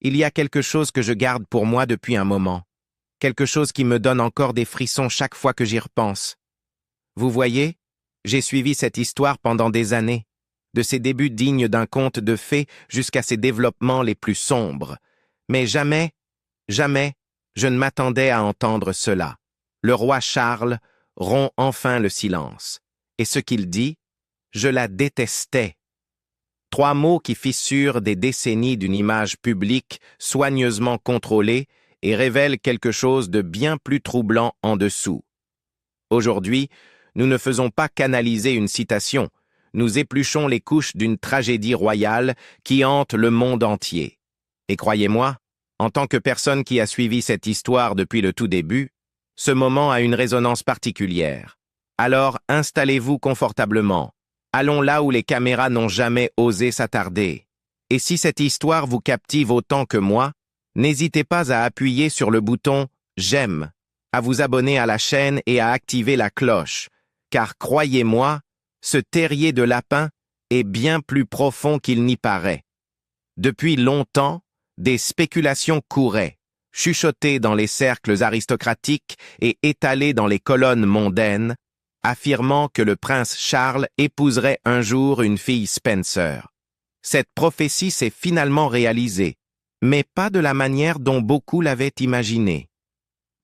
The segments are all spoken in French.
Il y a quelque chose que je garde pour moi depuis un moment. Quelque chose qui me donne encore des frissons chaque fois que j'y repense. Vous voyez, j'ai suivi cette histoire pendant des années, de ses débuts dignes d'un conte de fées jusqu'à ses développements les plus sombres. Mais jamais, jamais, je ne m'attendais à entendre cela. Le roi Charles rompt enfin le silence. Et ce qu'il dit, je la détestais. 3 mots qui fissurent des décennies d'une image publique soigneusement contrôlée et révèlent quelque chose de bien plus troublant en dessous. Aujourd'hui, nous ne faisons pas canaliser une citation, nous épluchons les couches d'une tragédie royale qui hante le monde entier. Et croyez-moi, en tant que personne qui a suivi cette histoire depuis le tout début, ce moment a une résonance particulière. Alors installez-vous confortablement. Allons là où les caméras n'ont jamais osé s'attarder. Et si cette histoire vous captive autant que moi, n'hésitez pas à appuyer sur le bouton « J'aime », à vous abonner à la chaîne et à activer la cloche, car croyez-moi, ce terrier de lapin est bien plus profond qu'il n'y paraît. Depuis longtemps, des spéculations couraient, chuchotées dans les cercles aristocratiques et étalées dans les colonnes mondaines, affirmant que le prince Charles épouserait un jour une fille Spencer. Cette prophétie s'est finalement réalisée, mais pas de la manière dont beaucoup l'avaient imaginé.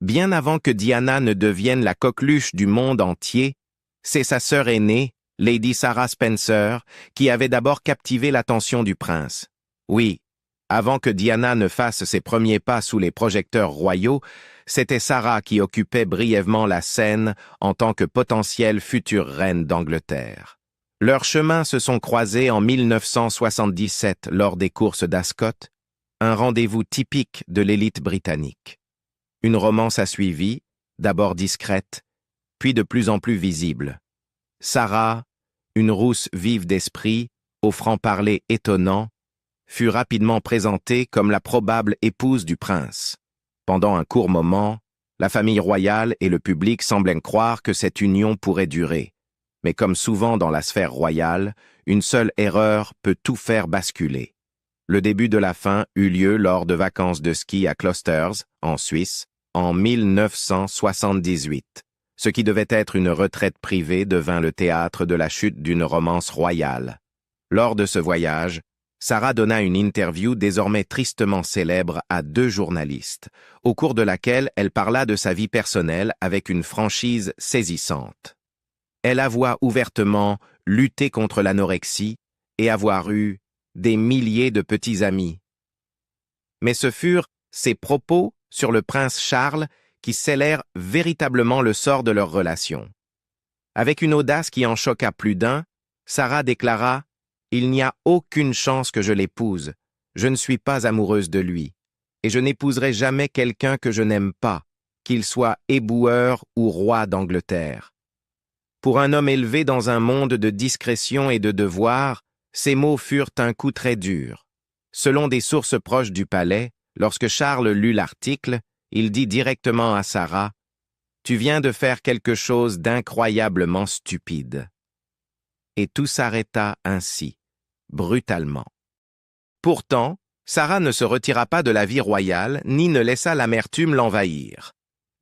Bien avant que Diana ne devienne la coqueluche du monde entier, c'est sa sœur aînée, Lady Sarah Spencer, qui avait d'abord captivé l'attention du prince. Oui, avant que Diana ne fasse ses premiers pas sous les projecteurs royaux, c'était Sarah qui occupait brièvement la scène en tant que potentielle future reine d'Angleterre. Leurs chemins se sont croisés en 1977 lors des courses d'Ascot, un rendez-vous typique de l'élite britannique. Une romance a suivi, d'abord discrète, puis de plus en plus visible. Sarah, une rousse vive d'esprit, au franc-parler étonnant, fut rapidement présentée comme la probable épouse du prince. Pendant un court moment, la famille royale et le public semblaient croire que cette union pourrait durer. Mais comme souvent dans la sphère royale, une seule erreur peut tout faire basculer. Le début de la fin eut lieu lors de vacances de ski à Klosters, en Suisse, en 1978. Ce qui devait être une retraite privée devint le théâtre de la chute d'une romance royale. Lors de ce voyage, Sarah donna une interview désormais tristement célèbre à 2 journalistes, au cours de laquelle elle parla de sa vie personnelle avec une franchise saisissante. Elle avoua ouvertement lutter contre l'anorexie et avoir eu des milliers de petits amis. Mais ce furent ses propos sur le prince Charles qui scellèrent véritablement le sort de leur relation. Avec une audace qui en choqua plus d'un, Sarah déclara « Il n'y a aucune chance que je l'épouse. Je ne suis pas amoureuse de lui. Et je n'épouserai jamais quelqu'un que je n'aime pas, qu'il soit éboueur ou roi d'Angleterre. » Pour un homme élevé dans un monde de discrétion et de devoir, ces mots furent un coup très dur. Selon des sources proches du palais, lorsque Charles lut l'article, il dit directement à Sarah « Tu viens de faire quelque chose d'incroyablement stupide. » Et tout s'arrêta ainsi, brutalement. Pourtant, Sarah ne se retira pas de la vie royale, ni ne laissa l'amertume l'envahir.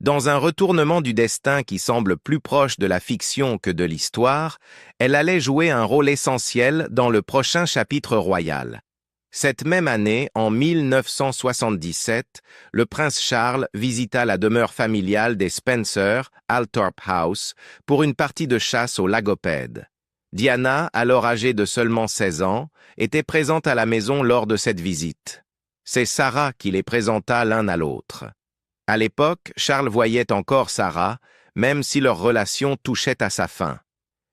Dans un retournement du destin qui semble plus proche de la fiction que de l'histoire, elle allait jouer un rôle essentiel dans le prochain chapitre royal. Cette même année, en 1977, le prince Charles visita la demeure familiale des Spencer, Althorp House, pour une partie de chasse aux lagopèdes. Diana, alors âgée de seulement 16 ans, était présente à la maison lors de cette visite. C'est Sarah qui les présenta l'un à l'autre. À l'époque, Charles voyait encore Sarah, même si leur relation touchait à sa fin.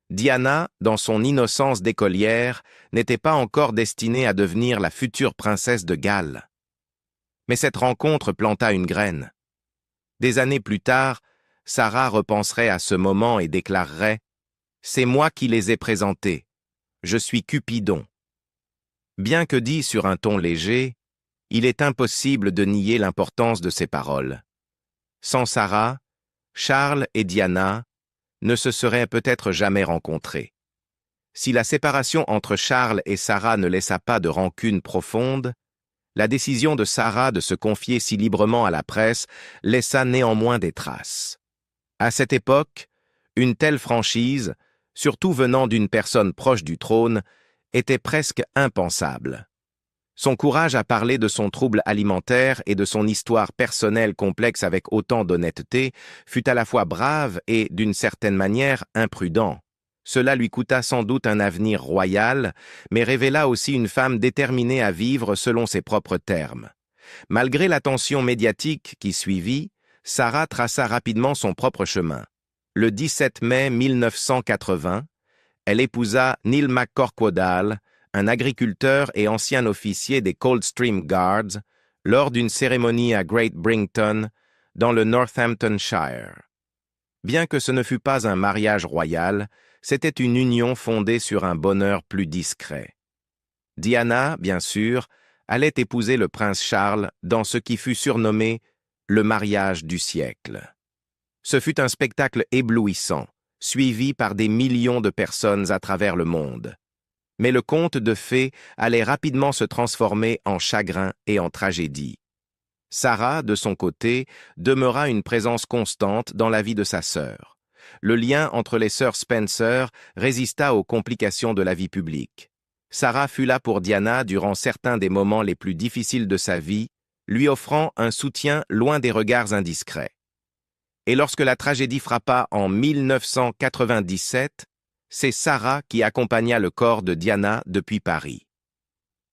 Diana, dans son innocence d'écolière, n'était pas encore destinée à devenir la future princesse de Galles. Mais cette rencontre planta une graine. Des années plus tard, Sarah repenserait à ce moment et déclarerait « C'est moi qui les ai présentés. Je suis Cupidon. » Bien que dit sur un ton léger, il est impossible de nier l'importance de ces paroles. Sans Sarah, Charles et Diana ne se seraient peut-être jamais rencontrés. Si la séparation entre Charles et Sarah ne laissa pas de rancune profonde, La décision de Sarah de se confier si librement à la presse laissa néanmoins des traces. À cette époque, une telle franchise, surtout venant d'une personne proche du trône, était presque impensable. Son courage à parler de son trouble alimentaire et de son histoire personnelle complexe avec autant d'honnêteté fut à la fois brave et, d'une certaine manière, imprudent. Cela lui coûta sans doute un avenir royal, mais révéla aussi une femme déterminée à vivre selon ses propres termes. Malgré l'attention médiatique qui suivit, Sarah traça rapidement son propre chemin. Le 17 mai 1980, elle épousa Neil McCorquodale, un agriculteur et ancien officier des Coldstream Guards, lors d'une cérémonie à Great Brington, dans le Northamptonshire. Bien que ce ne fût pas un mariage royal, c'était une union fondée sur un bonheur plus discret. Diana, bien sûr, allait épouser le prince Charles dans ce qui fut surnommé le mariage du siècle. Ce fut un spectacle éblouissant, suivi par des millions de personnes à travers le monde. Mais le conte de fées allait rapidement se transformer en chagrin et en tragédie. Sarah, de son côté, demeura une présence constante dans la vie de sa sœur. Le lien entre les sœurs Spencer résista aux complications de la vie publique. Sarah fut là pour Diana durant certains des moments les plus difficiles de sa vie, lui offrant un soutien loin des regards indiscrets. Et lorsque la tragédie frappa en 1997, c'est Sarah qui accompagna le corps de Diana depuis Paris.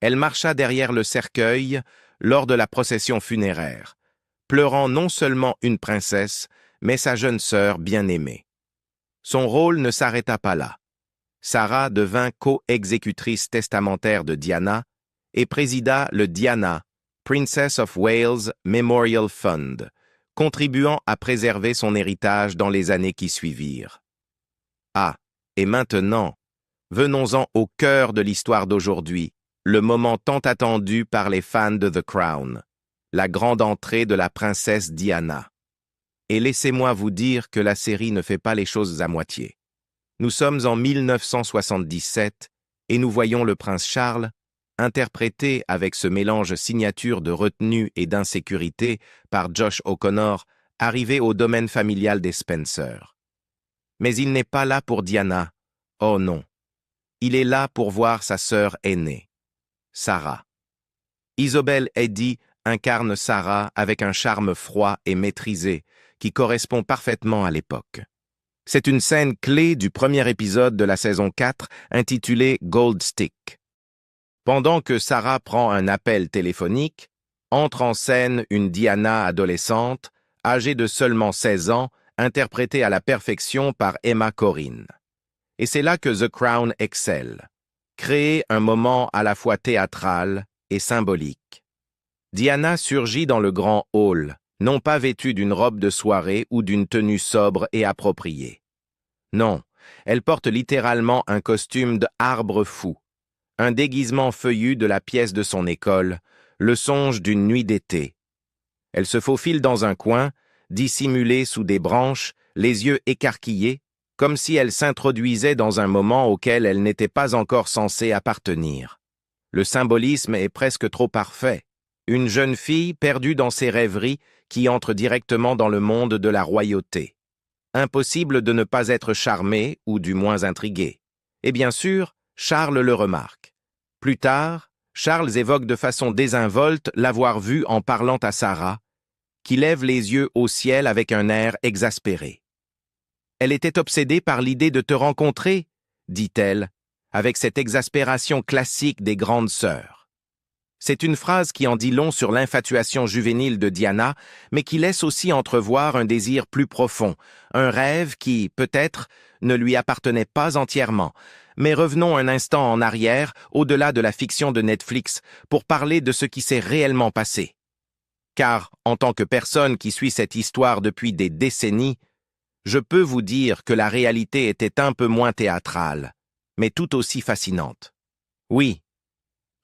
Elle marcha derrière le cercueil lors de la procession funéraire, pleurant non seulement une princesse, mais sa jeune sœur bien-aimée. Son rôle ne s'arrêta pas là. Sarah devint co-exécutrice testamentaire de Diana et présida le Diana, Princess of Wales Memorial Fund, contribuant à préserver son héritage dans les années qui suivirent. Ah, et maintenant, venons-en au cœur de l'histoire d'aujourd'hui, le moment tant attendu par les fans de The Crown, la grande entrée de la princesse Diana. Et laissez-moi vous dire que la série ne fait pas les choses à moitié. Nous sommes en 1977 et nous voyons le prince Charles, interprété avec ce mélange signature de retenue et d'insécurité par Josh O'Connor, arriver au domaine familial des Spencer. Mais il n'est pas là pour Diana. Oh non. Il est là pour voir sa sœur aînée, Sarah. Isobel Eddy incarne Sarah avec un charme froid et maîtrisé qui correspond parfaitement à l'époque. C'est une scène clé du premier épisode de la saison 4 intitulée Gold Stick. Pendant que Sarah prend un appel téléphonique, entre en scène une Diana adolescente, âgée de seulement 16 ans, interprétée à la perfection par Emma Corrin. Et c'est là que The Crown excelle. Créer un moment à la fois théâtral et symbolique. Diana surgit dans le grand hall, non pas vêtue d'une robe de soirée ou d'une tenue sobre et appropriée. Non, elle porte littéralement un costume de arbre fou, un déguisement feuillu de la pièce de son école, le songe d'une nuit d'été. Elle se faufile dans un coin, dissimulée sous des branches, les yeux écarquillés, comme si elle s'introduisait dans un moment auquel elle n'était pas encore censée appartenir. Le symbolisme est presque trop parfait. Une jeune fille perdue dans ses rêveries qui entre directement dans le monde de la royauté. Impossible de ne pas être charmé, ou du moins intrigué. Et bien sûr, Charles le remarque. Plus tard, Charles évoque de façon désinvolte l'avoir vue en parlant à Sarah, qui lève les yeux au ciel avec un air exaspéré. « Elle était obsédée par l'idée de te rencontrer, » dit-elle, avec cette exaspération classique des grandes sœurs. C'est une phrase qui en dit long sur l'infatuation juvénile de Diana, mais qui laisse aussi entrevoir un désir plus profond, un rêve qui, peut-être, ne lui appartenait pas entièrement. Mais revenons un instant en arrière, au-delà de la fiction de Netflix, pour parler de ce qui s'est réellement passé. Car, en tant que personne qui suit cette histoire depuis des décennies, je peux vous dire que la réalité était un peu moins théâtrale, mais tout aussi fascinante. Oui,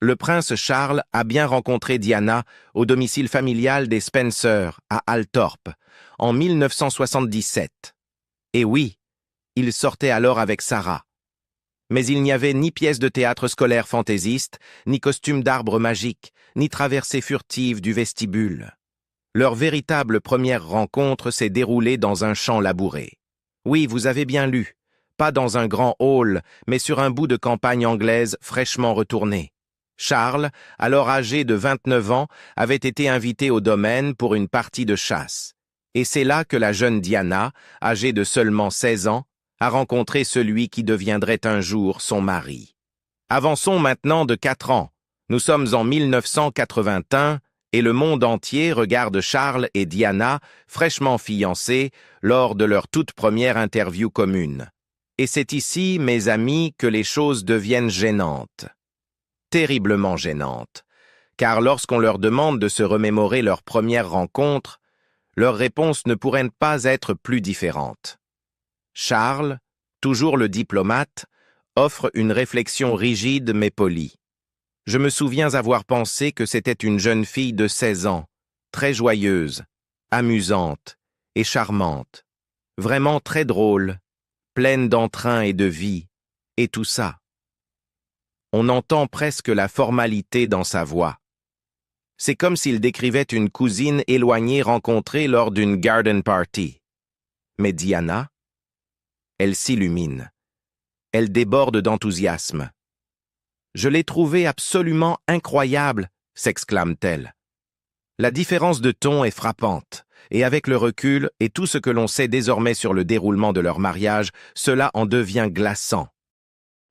le prince Charles a bien rencontré Diana au domicile familial des Spencer, à Althorpe, en 1977. Et oui, il sortait alors avec Sarah. Mais il n'y avait ni pièce de théâtre scolaire fantaisiste, ni costume d'arbre magique, ni traversée furtive du vestibule. Leur véritable première rencontre s'est déroulée dans un champ labouré. Oui, vous avez bien lu, pas dans un grand hall, mais sur un bout de campagne anglaise fraîchement retourné. Charles, alors âgé de 29 ans, avait été invité au domaine pour une partie de chasse. Et c'est là que la jeune Diana, âgée de seulement 16 ans, a rencontré celui qui deviendrait un jour son mari. Avançons maintenant de 4 ans. Nous sommes en 1981 et le monde entier regarde Charles et Diana, fraîchement fiancés, lors de leur toute première interview commune. Et c'est ici, mes amis, que les choses deviennent gênantes. Terriblement gênantes. Car lorsqu'on leur demande de se remémorer leur première rencontre, leur réponse ne pourrait pas être plus différente. Charles, toujours le diplomate, offre une réflexion rigide mais polie. Je me souviens avoir pensé que c'était une jeune fille de 16 ans, très joyeuse, amusante et charmante, vraiment très drôle, pleine d'entrain et de vie, et tout ça. On entend presque la formalité dans sa voix. C'est comme s'il décrivait une cousine éloignée rencontrée lors d'une garden party. Mais Diana, elle s'illumine. Elle déborde d'enthousiasme. « Je l'ai trouvée absolument incroyable !» s'exclame-t-elle. La différence de ton est frappante, et avec le recul et tout ce que l'on sait désormais sur le déroulement de leur mariage, cela en devient glaçant.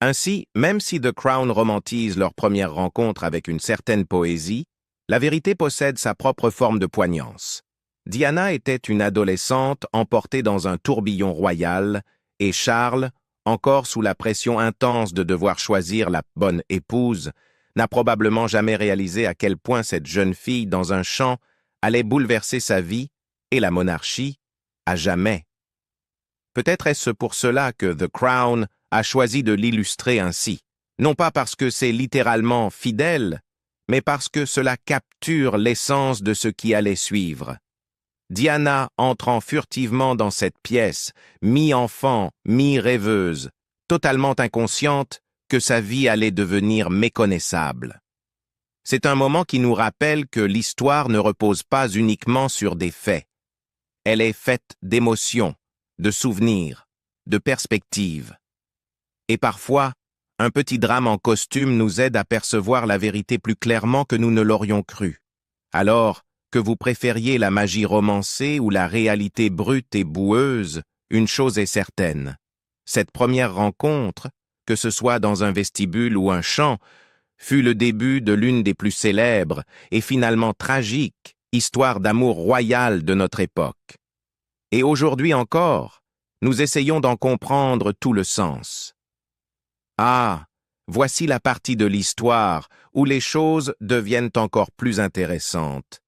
Ainsi, même si The Crown romantise leur première rencontre avec une certaine poésie, la vérité possède sa propre forme de poignance. Diana était une adolescente emportée dans un tourbillon royal, et Charles, encore sous la pression intense de devoir choisir la bonne épouse, n'a probablement jamais réalisé à quel point cette jeune fille dans un champ allait bouleverser sa vie et la monarchie à jamais. Peut-être est-ce pour cela que The Crown a choisi de l'illustrer ainsi, non pas parce que c'est littéralement fidèle, mais parce que cela capture l'essence de ce qui allait suivre. Diana entrant furtivement dans cette pièce, mi-enfant, mi-rêveuse, totalement inconsciente que sa vie allait devenir méconnaissable. C'est un moment qui nous rappelle que l'histoire ne repose pas uniquement sur des faits. Elle est faite d'émotions, de souvenirs, de perspectives. Et parfois, un petit drame en costume nous aide à percevoir la vérité plus clairement que nous ne l'aurions cru. Alors, que vous préfériez la magie romancée ou la réalité brute et boueuse, une chose est certaine. Cette première rencontre, que ce soit dans un vestibule ou un champ, fut le début de l'une des plus célèbres et finalement tragiques histoires d'amour royal de notre époque. Et aujourd'hui encore, nous essayons d'en comprendre tout le sens. Ah, voici la partie de l'histoire où les choses deviennent encore plus intéressantes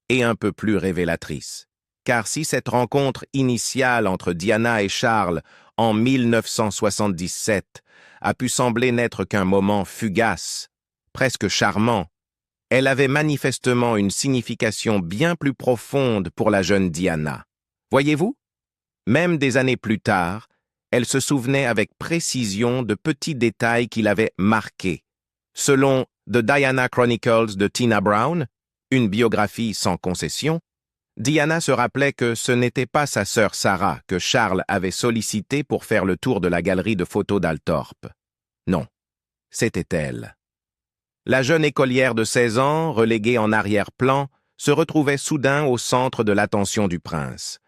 et un peu plus révélatrices. Car si cette rencontre initiale entre Diana et Charles en 1977 a pu sembler n'être qu'un moment fugace, presque charmant, elle avait manifestement une signification bien plus profonde pour la jeune Diana. Voyez-vous, même des années plus tard, elle se souvenait avec précision de petits détails qui l'avaient marquée. Selon The Diana Chronicles de Tina Brown, une biographie sans concession, Diana se rappelait que ce n'était pas sa sœur Sarah que Charles avait sollicitée pour faire le tour de la galerie de photos d'Althorpe. Non, c'était elle. La jeune écolière de 16 ans, reléguée en arrière-plan, se retrouvait soudain au centre de l'attention du prince.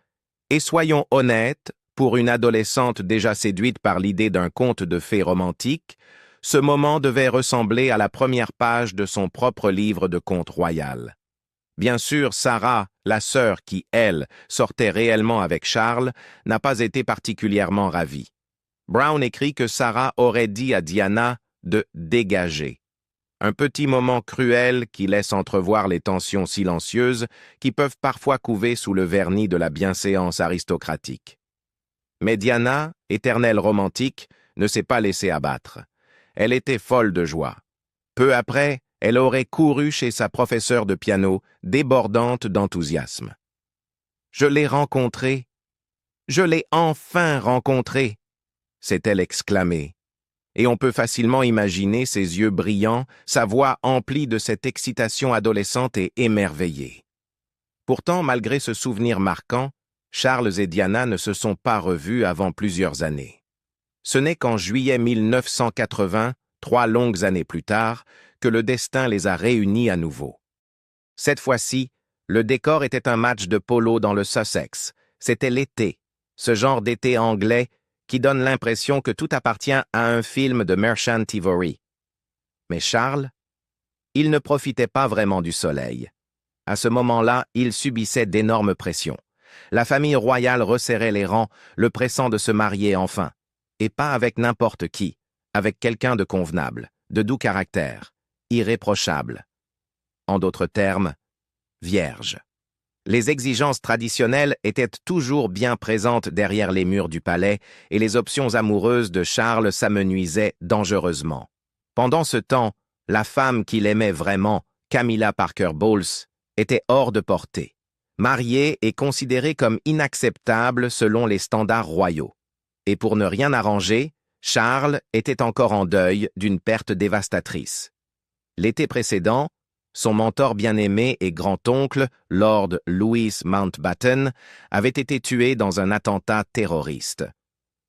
Et soyons honnêtes, pour une adolescente déjà séduite par l'idée d'un conte de fées romantique, ce moment devait ressembler à la première page de son propre livre de conte royal. Bien sûr, Sarah, la sœur qui, elle, sortait réellement avec Charles, n'a pas été particulièrement ravie. Brown écrit que Sarah aurait dit à Diana de dégager. Un petit moment cruel qui laisse entrevoir les tensions silencieuses qui peuvent parfois couver sous le vernis de la bienséance aristocratique. Mais Diana, éternelle romantique, ne s'est pas laissée abattre. Elle était folle de joie. Peu après, elle aurait couru chez sa professeure de piano, débordante d'enthousiasme. « Je l'ai rencontré. Je l'ai enfin rencontré !» s'est-elle exclamée. et on peut facilement imaginer ses yeux brillants, sa voix emplie de cette excitation adolescente et émerveillée. Pourtant, malgré ce souvenir marquant, Charles et Diana ne se sont pas revus avant plusieurs années. Ce n'est qu'en juillet 1980, 3 longues années plus tard, que le destin les a réunis à nouveau. Cette fois-ci, le décor était un match de polo dans le Sussex. C'était l'été, ce genre d'été anglais qui donne l'impression que tout appartient à un film de Merchant Ivory. Mais Charles, il ne profitait pas vraiment du soleil. À ce moment-là, il subissait d'énormes pressions. La famille royale resserrait les rangs, le pressant de se marier enfin. Et pas avec n'importe qui, avec quelqu'un de convenable, de doux caractère, irréprochable. En d'autres termes, vierge. Les exigences traditionnelles étaient toujours bien présentes derrière les murs du palais et les options amoureuses de Charles s'amenuisaient dangereusement. Pendant ce temps, la femme qu'il aimait vraiment, Camilla Parker Bowles, était hors de portée. Mariée et considérée comme inacceptable selon les standards royaux. Et pour ne rien arranger, Charles était encore en deuil d'une perte dévastatrice. L'été précédent, son mentor bien-aimé et grand-oncle, Lord Louis Mountbatten, avait été tué dans un attentat terroriste.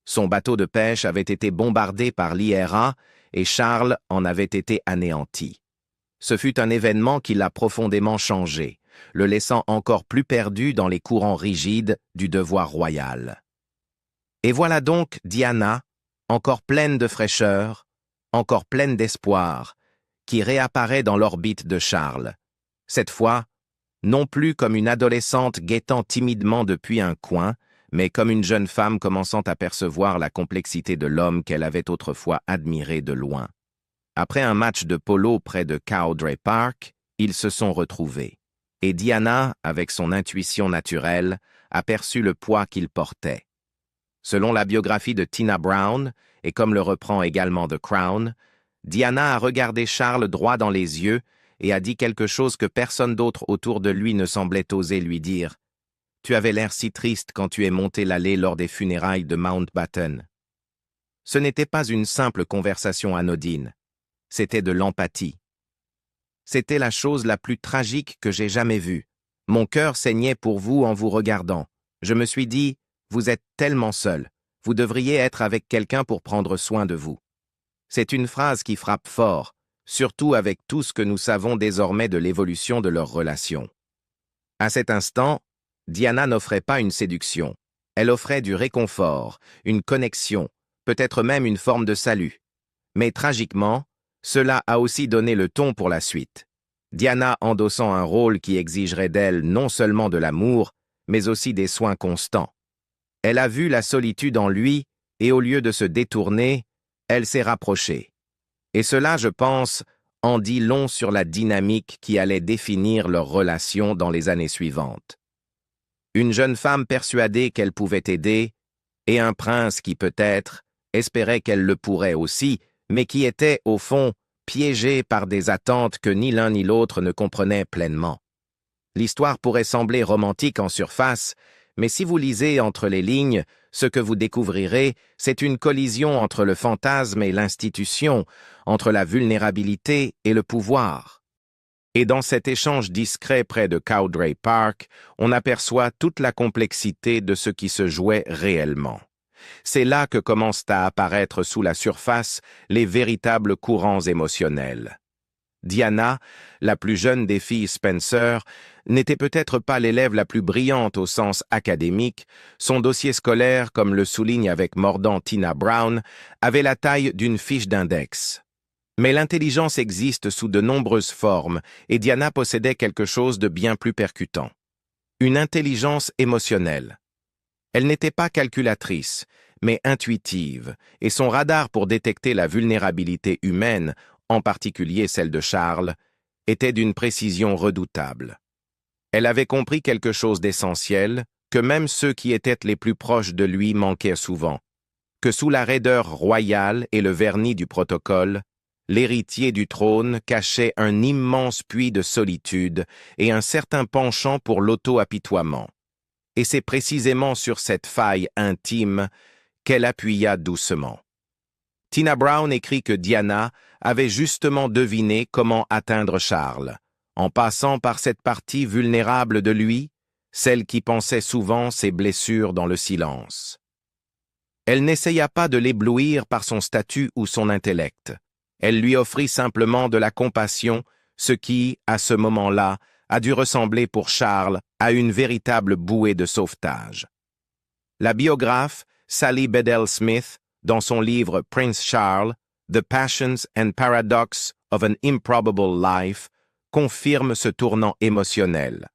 Son bateau de pêche avait été bombardé par l'IRA et Charles en avait été anéanti. Ce fut un événement qui l'a profondément changé, le laissant encore plus perdu dans les courants rigides du devoir royal. Et voilà donc Diana, encore pleine de fraîcheur, encore pleine d'espoir, qui réapparaît dans l'orbite de Charles. Cette fois, non plus comme une adolescente guettant timidement depuis un coin, mais comme une jeune femme commençant à percevoir la complexité de l'homme qu'elle avait autrefois admiré de loin. Après un match de polo près de Cowdray Park, ils se sont retrouvés. Et Diana, avec son intuition naturelle, aperçut le poids qu'il portait. Selon la biographie de Tina Brown, et comme le reprend également The Crown, Diana a regardé Charles droit dans les yeux et a dit quelque chose que personne d'autre autour de lui ne semblait oser lui dire. « Tu avais l'air si triste quand tu es monté l'allée lors des funérailles de Mountbatten. » Ce n'était pas une simple conversation anodine, c'était de l'empathie. C'était la chose la plus tragique que j'ai jamais vue. Mon cœur saignait pour vous en vous regardant. Je me suis dit, vous êtes tellement seul, vous devriez être avec quelqu'un pour prendre soin de vous. C'est une phrase qui frappe fort, surtout avec tout ce que nous savons désormais de l'évolution de leur relation. À cet instant, Diana n'offrait pas une séduction. Elle offrait du réconfort, une connexion, peut-être même une forme de salut. Mais tragiquement, cela a aussi donné le ton pour la suite. Diana endossant un rôle qui exigerait d'elle non seulement de l'amour, mais aussi des soins constants. Elle a vu la solitude en lui, et au lieu de se détourner, elle s'est rapprochée. Et cela, je pense, en dit long sur la dynamique qui allait définir leur relation dans les années suivantes. Une jeune femme persuadée qu'elle pouvait aider, et un prince qui peut-être espérait qu'elle le pourrait aussi, mais qui était, au fond, piégé par des attentes que ni l'un ni l'autre ne comprenaient pleinement. L'histoire pourrait sembler romantique en surface, mais si vous lisez entre les lignes, ce que vous découvrirez, c'est une collision entre le fantasme et l'institution, entre la vulnérabilité et le pouvoir. Et dans cet échange discret près de Cowdray Park, on aperçoit toute la complexité de ce qui se jouait réellement. C'est là que commencent à apparaître sous la surface les véritables courants émotionnels. Diana, la plus jeune des filles Spencer, n'était peut-être pas l'élève la plus brillante au sens académique, son dossier scolaire, comme le souligne avec mordant Tina Brown, avait la taille d'une fiche d'index. Mais l'intelligence existe sous de nombreuses formes, et Diana possédait quelque chose de bien plus percutant. Une intelligence émotionnelle. Elle n'était pas calculatrice, mais intuitive, et son radar pour détecter la vulnérabilité humaine, en particulier celle de Charles, était d'une précision redoutable. Elle avait compris quelque chose d'essentiel, que même ceux qui étaient les plus proches de lui manquaient souvent, que sous la raideur royale et le vernis du protocole, l'héritier du trône cachait un immense puits de solitude et un certain penchant pour l'auto-apitoiement. Et c'est précisément sur cette faille intime qu'elle appuya doucement. Tina Brown écrit que Diana avait justement deviné comment atteindre Charles, en passant par cette partie vulnérable de lui, celle qui pensait souvent ses blessures dans le silence. Elle n'essaya pas de l'éblouir par son statut ou son intellect. Elle lui offrit simplement de la compassion, ce qui, à ce moment-là, a dû ressembler pour Charles à une véritable bouée de sauvetage. La biographe Sally Bedell Smith, dans son livre Prince Charles, The Passions and Paradox of an Improbable Life, confirme ce tournant émotionnel.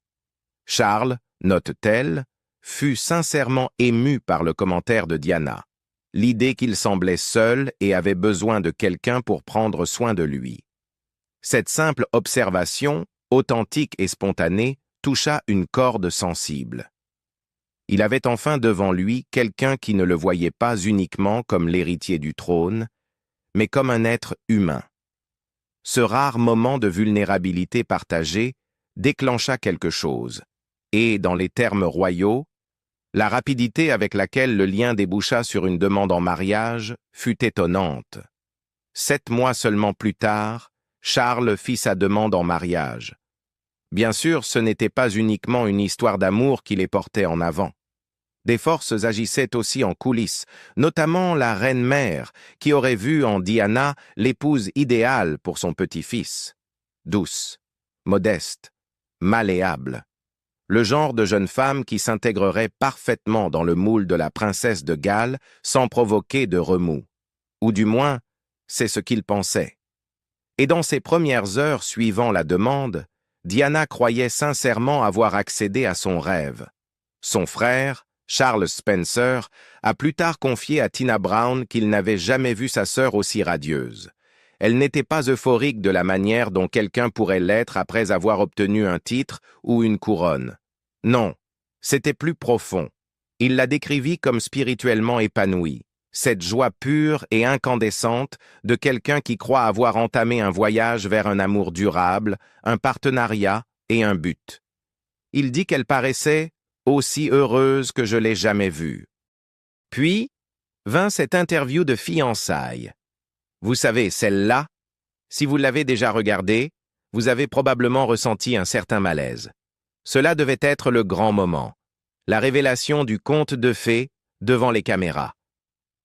Charles, note-t-elle, fut sincèrement ému par le commentaire de Diana, l'idée qu'il semblait seul et avait besoin de quelqu'un pour prendre soin de lui. Cette simple observation, authentique et spontanée, toucha une corde sensible. Il avait enfin devant lui quelqu'un qui ne le voyait pas uniquement comme l'héritier du trône, mais comme un être humain. Ce rare moment de vulnérabilité partagée déclencha quelque chose, et, dans les termes royaux, la rapidité avec laquelle le lien déboucha sur une demande en mariage fut étonnante. 7 mois seulement plus tard, Charles fit sa demande en mariage. Bien sûr, ce n'était pas uniquement une histoire d'amour qui les portait en avant. Des forces agissaient aussi en coulisses, notamment la reine-mère, qui aurait vu en Diana l'épouse idéale pour son petit-fils. Douce, modeste, malléable. Le genre de jeune femme qui s'intégrerait parfaitement dans le moule de la princesse de Galles sans provoquer de remous. Ou du moins, c'est ce qu'il pensait. Et dans ses premières heures suivant la demande, Diana croyait sincèrement avoir accédé à son rêve. Son frère, Charles Spencer, a plus tard confié à Tina Brown qu'il n'avait jamais vu sa sœur aussi radieuse. Elle n'était pas euphorique de la manière dont quelqu'un pourrait l'être après avoir obtenu un titre ou une couronne. Non, c'était plus profond. Il la décrivit comme spirituellement épanouie, cette joie pure et incandescente de quelqu'un qui croit avoir entamé un voyage vers un amour durable, un partenariat et un but. Il dit qu'elle paraissait aussi heureuse que je l'ai jamais vue. Puis vint cette interview de fiançailles. Vous savez, celle-là, si vous l'avez déjà regardée, vous avez probablement ressenti un certain malaise. Cela devait être le grand moment, la révélation du conte de fées devant les caméras.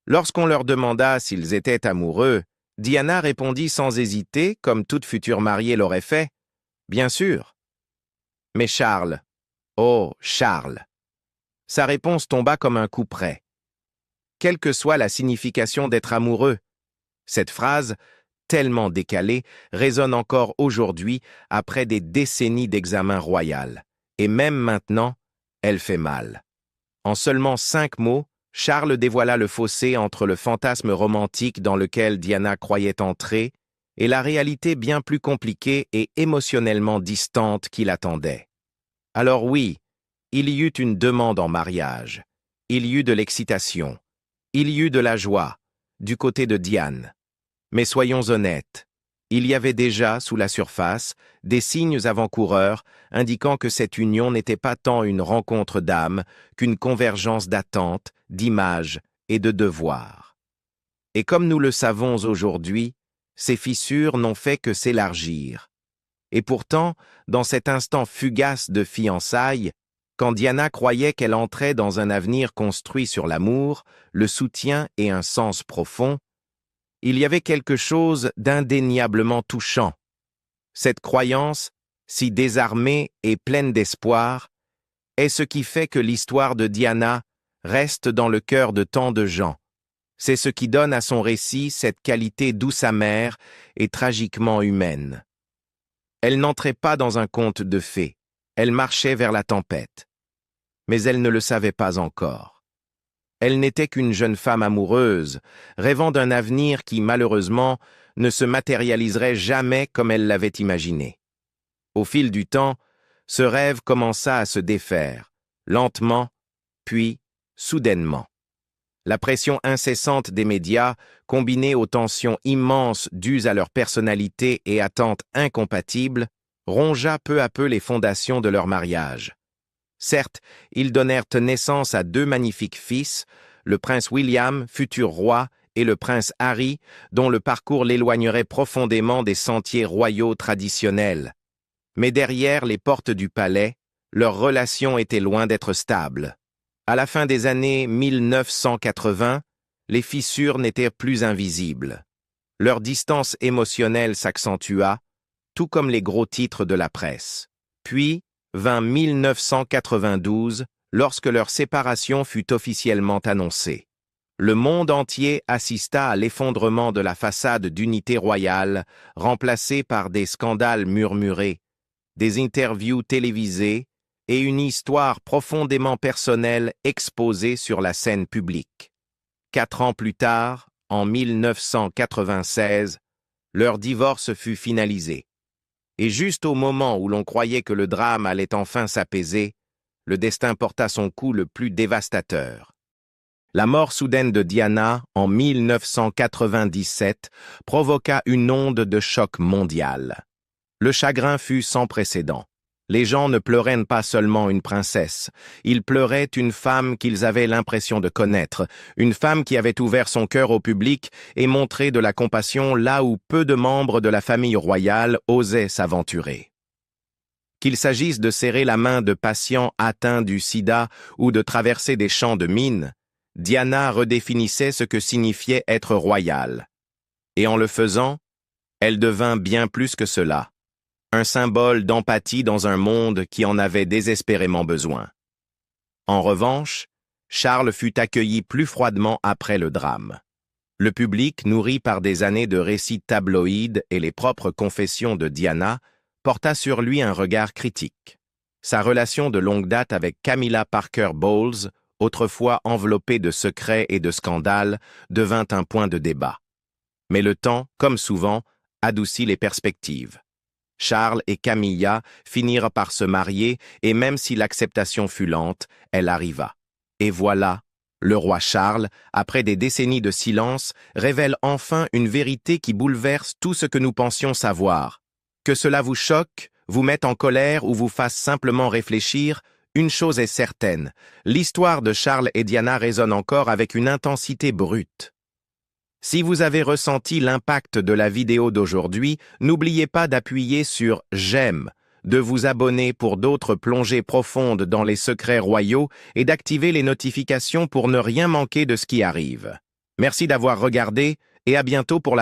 Lorsqu'on leur demanda s'ils étaient amoureux, Diana répondit sans hésiter, comme toute future mariée l'aurait fait, « Bien sûr. » Mais Charles, oh Charles! Sa réponse tomba comme un coup près. Quelle que soit la signification d'être amoureux, cette phrase, tellement décalée, résonne encore aujourd'hui après des décennies d'examen royal. Et même maintenant, elle fait mal. En seulement 5 mots, Charles dévoila le fossé entre le fantasme romantique dans lequel Diana croyait entrer et la réalité bien plus compliquée et émotionnellement distante qui l'attendait. Alors oui, il y eut une demande en mariage, il y eut de l'excitation, il y eut de la joie, du côté de Diane. Mais soyons honnêtes, il y avait déjà, sous la surface, des signes avant-coureurs indiquant que cette union n'était pas tant une rencontre d'âmes qu'une convergence d'attentes, d'images et de devoirs. Et comme nous le savons aujourd'hui, ces fissures n'ont fait que s'élargir. Et pourtant, dans cet instant fugace de fiançailles, quand Diana croyait qu'elle entrait dans un avenir construit sur l'amour, le soutien et un sens profond, il y avait quelque chose d'indéniablement touchant. Cette croyance, si désarmée et pleine d'espoir, est ce qui fait que l'histoire de Diana reste dans le cœur de tant de gens. C'est ce qui donne à son récit cette qualité douce amère et tragiquement humaine. Elle n'entrait pas dans un conte de fées, elle marchait vers la tempête. Mais elle ne le savait pas encore. Elle n'était qu'une jeune femme amoureuse, rêvant d'un avenir qui, malheureusement, ne se matérialiserait jamais comme elle l'avait imaginé. Au fil du temps, ce rêve commença à se défaire, lentement, puis soudainement. La pression incessante des médias, combinée aux tensions immenses dues à leur personnalité et attentes incompatibles, rongea peu à peu les fondations de leur mariage. Certes, ils donnèrent naissance à 2 magnifiques fils, le prince William, futur roi, et le prince Harry, dont le parcours l'éloignerait profondément des sentiers royaux traditionnels. Mais derrière les portes du palais, leur relation était loin d'être stable. À la fin des années 1980, les fissures n'étaient plus invisibles. Leur distance émotionnelle s'accentua, tout comme les gros titres de la presse. Puis vint 1992, lorsque leur séparation fut officiellement annoncée. Le monde entier assista à l'effondrement de la façade d'unité royale, remplacée par des scandales murmurés, des interviews télévisées et une histoire profondément personnelle exposée sur la scène publique. 4 ans plus tard, en 1996, leur divorce fut finalisé. Et juste au moment où l'on croyait que le drame allait enfin s'apaiser, le destin porta son coup le plus dévastateur. La mort soudaine de Diana, en 1997, provoqua une onde de choc mondial. Le chagrin fut sans précédent. Les gens ne pleuraient pas seulement une princesse, ils pleuraient une femme qu'ils avaient l'impression de connaître, une femme qui avait ouvert son cœur au public et montré de la compassion là où peu de membres de la famille royale osaient s'aventurer. Qu'il s'agisse de serrer la main de patients atteints du sida ou de traverser des champs de mines, Diana redéfinissait ce que signifiait être royale. Et en le faisant, elle devint bien plus que cela. Un symbole d'empathie dans un monde qui en avait désespérément besoin. En revanche, Charles fut accueilli plus froidement après le drame. Le public, nourri par des années de récits tabloïds et les propres confessions de Diana, porta sur lui un regard critique. Sa relation de longue date avec Camilla Parker Bowles, autrefois enveloppée de secrets et de scandales, devint un point de débat. Mais le temps, comme souvent, adoucit les perspectives. Charles et Camilla finirent par se marier et même si l'acceptation fut lente, elle arriva. Et voilà, le roi Charles, après des décennies de silence, révèle enfin une vérité qui bouleverse tout ce que nous pensions savoir. Que cela vous choque, vous mette en colère ou vous fasse simplement réfléchir, une chose est certaine, l'histoire de Charles et Diana résonne encore avec une intensité brute. Si vous avez ressenti l'impact de la vidéo d'aujourd'hui, n'oubliez pas d'appuyer sur « J'aime », de vous abonner pour d'autres plongées profondes dans les secrets royaux et d'activer les notifications pour ne rien manquer de ce qui arrive. Merci d'avoir regardé et à bientôt pour la